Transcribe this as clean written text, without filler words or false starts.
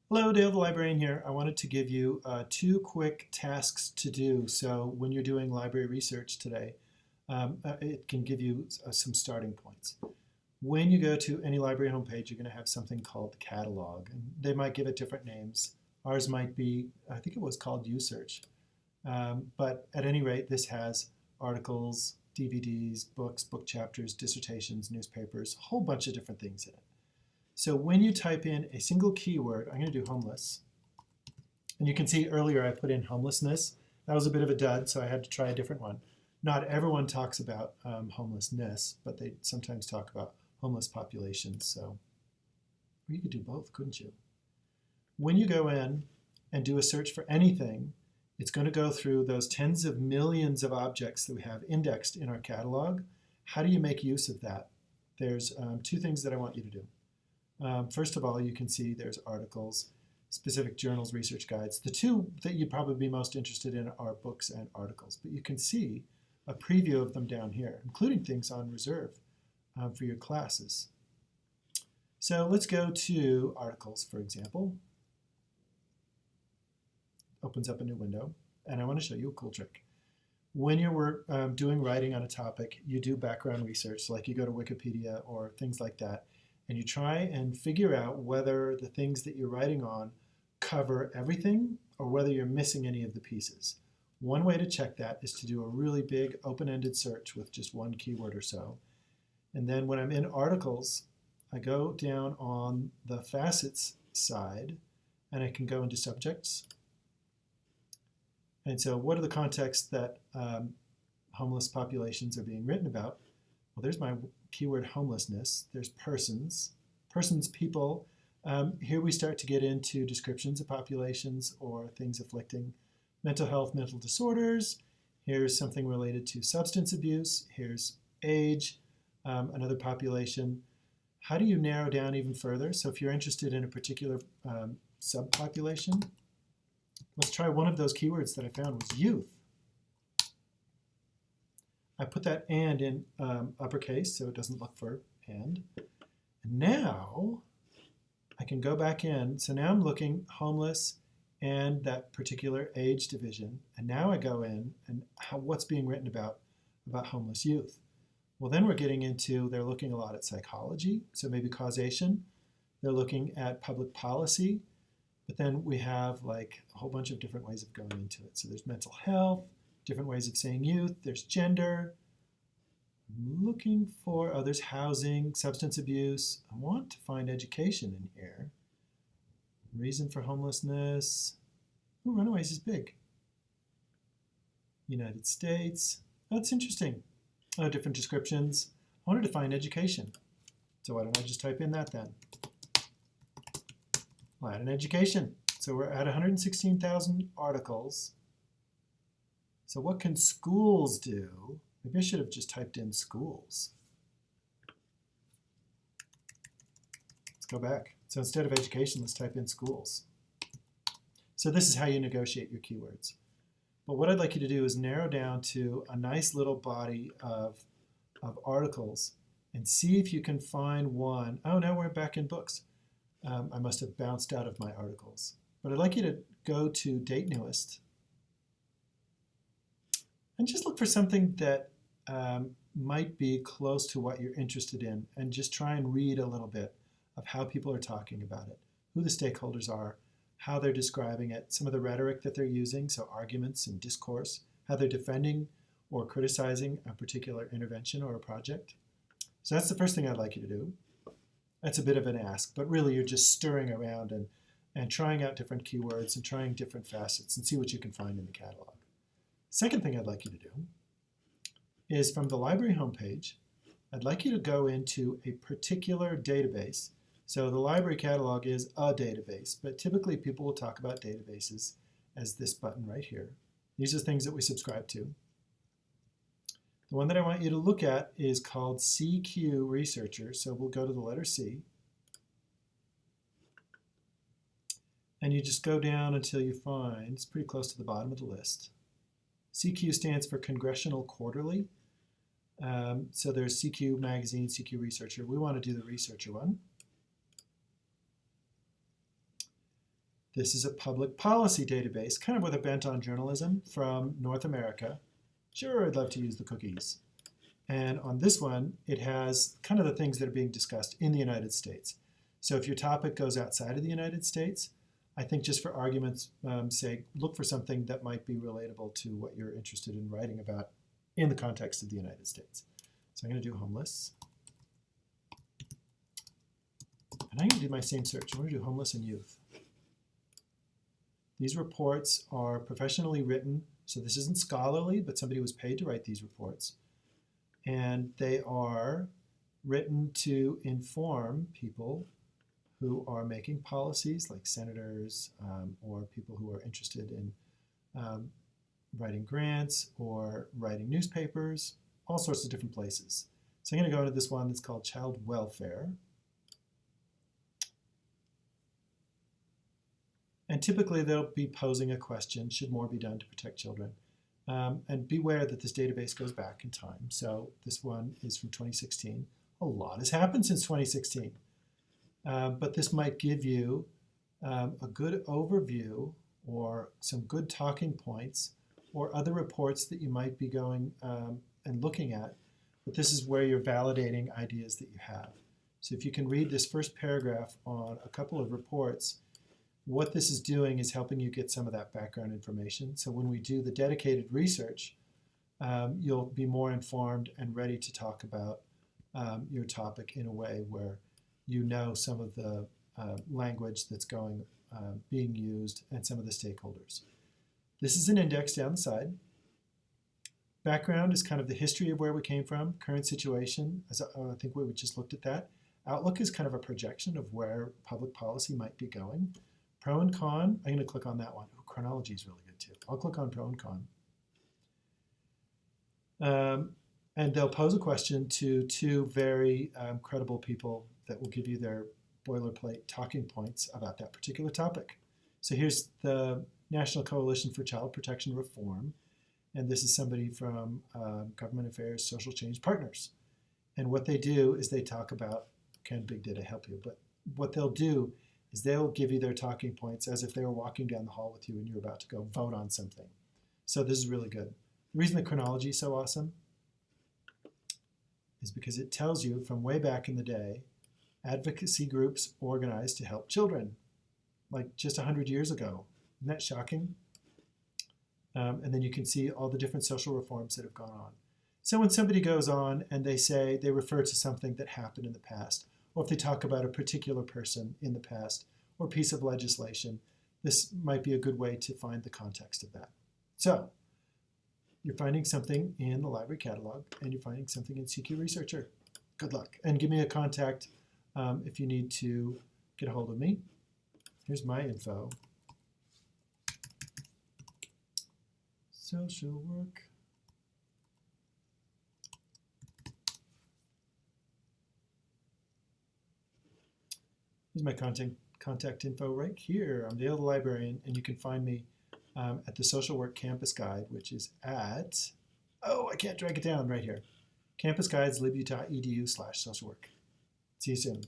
Hello, Dale the librarian here. I wanted to give you two quick tasks to do. So when you're doing library research today, it can give you some starting points. When you go to any library homepage, you're going to have something called the catalog. And they might give it different names. Ours might be, I think it was called USearch. But at any rate, this has articles, DVDs, books, book chapters, dissertations, newspapers, a whole bunch of different things in it. So when you type in a single keyword, I'm going to do homeless. And you can see earlier I put in homelessness. That was a bit of a dud, so I had to try a different one. Not everyone talks about homelessness, but they sometimes talk about homeless populations. So you could do both, couldn't you? When you go in and do a search for anything, it's going to go through those tens of millions of objects that we have indexed in our catalog. How do you make use of that? There's two things that I want you to do. First of all, you can see there's articles, specific journals, research guides. The two that you'd probably be most interested in are books and articles, but you can see a preview of them down here, including things on reserve for your classes. So let's go to articles, for example. Opens up a new window, and I want to show you a cool trick. When you're doing writing on a topic, you do background research, like you go to Wikipedia or things like that, and you try and figure out whether the things that you're writing on cover everything or whether you're missing any of the pieces. One way to check that is to do a really big open-ended search with just one keyword or so. And then when I'm in articles, I go down on the facets side and I can go into subjects. And so what are the contexts that homeless populations are being written about? Well, there's my keyword homelessness. There's persons, people. Here we start to get into descriptions of populations or things afflicting mental health, mental disorders. Here's something related to substance abuse. Here's age, another population. How do you narrow down even further? So if you're interested in a particular subpopulation, let's try one of those keywords that I found was youth. I put that and in uppercase so it doesn't look for and. And now I can go back in. So now I'm looking homeless and that particular age division. And now I go in and what's being written about homeless youth. Well, then we're getting into, they're looking a lot at psychology, so maybe causation. They're looking at public policy. But then we have like a whole bunch of different ways of going into it. So there's mental health, different ways of saying youth, there's gender. I'm looking for, oh, there's housing, substance abuse. I want to find education in here. Reason for homelessness. Ooh, runaways is big. United States. Oh, that's interesting. Oh, different descriptions. I wanted to find education. So why don't I just type in that then? I'll add an education. So we're at 116,000 articles. So what can schools do? Maybe I should have just typed in schools. Let's go back. So instead of education, let's type in schools. So this is how you negotiate your keywords. But what I'd like you to do is narrow down to a nice little body of articles and see if you can find one. Oh, now we're back in books. I must have bounced out of my articles. But I'd like you to go to Date Newest and just look for something that might be close to what you're interested in and just try and read a little bit of how people are talking about it, who the stakeholders are, how they're describing it, some of the rhetoric that they're using, so arguments and discourse, how they're defending or criticizing a particular intervention or a project. So that's the first thing I'd like you to do. That's a bit of an ask, but really you're just stirring around and trying out different keywords and trying different facets and see what you can find in the catalog. Second thing I'd like you to do is from the library homepage, I'd like you to go into a particular database. So the library catalog is a database, but typically people will talk about databases as this button right here. These are things that we subscribe to. The one that I want you to look at is called CQ Researcher. So we'll go to the letter C. And you just go down until you find, it's pretty close to the bottom of the list. CQ stands for Congressional Quarterly. So there's CQ Magazine, CQ Researcher. We want to do the Researcher one. This is a public policy database, kind of with a bent on journalism from North America. Sure, I'd love to use the cookies. And on this one, it has kind of the things that are being discussed in the United States. So if your topic goes outside of the United States, I think just for argument's sake, look for something that might be relatable to what you're interested in writing about in the context of the United States. So I'm going to do homeless. And I'm going to do my same search. I'm going to do homeless and youth. These reports are professionally written, so this isn't scholarly, but somebody was paid to write these reports. And they are written to inform people who are making policies, like senators or people who are interested in writing grants or writing newspapers, all sorts of different places. So I'm going to go to this one that's called child welfare. And typically they'll be posing a question, should more be done to protect children? And beware that this database goes back in time. So this one is from 2016. A lot has happened since 2016. But this might give you a good overview or some good talking points or other reports that you might be going and looking at. But this is where you're validating ideas that you have. So if you can read this first paragraph on a couple of reports, what this is doing is helping you get some of that background information. So when we do the dedicated research, you'll be more informed and ready to talk about your topic in a way where you know some of the language that's being used and some of the stakeholders. This is an index down the side. Background is kind of the history of where we came from, current situation, as I think we just looked at that. Outlook is kind of a projection of where public policy might be going. Pro and con, I'm going to click on that one. Oh, chronology is really good too. I'll click on pro and con. And they'll pose a question to two very credible people that will give you their boilerplate talking points about that particular topic. So here's the National Coalition for Child Protection Reform. And this is somebody from Government Affairs Social Change Partners. And what they do is they talk about, can big data help you? But what they'll do is they'll give you their talking points as if they were walking down the hall with you and you're about to go vote on something. So this is really good. The reason the chronology is so awesome is because it tells you from way back in the day, advocacy groups organized to help children, like just 100 years ago. Isn't that shocking? And then you can see all the different social reforms that have gone on. So when somebody goes on and they refer to something that happened in the past, or if they talk about a particular person in the past or piece of legislation, this might be a good way to find the context of that. So you're finding something in the library catalog and you're finding something in CQ Researcher. Good luck. And give me a contact if you need to get a hold of me. Here's my info. Social work. Here's my contact info right here. I'm Dale the Librarian, and you can find me at the Social Work Campus Guide, which is at, oh, I can't drag it down right here. Campus Guides, libutah.edu/socialwork. See you soon.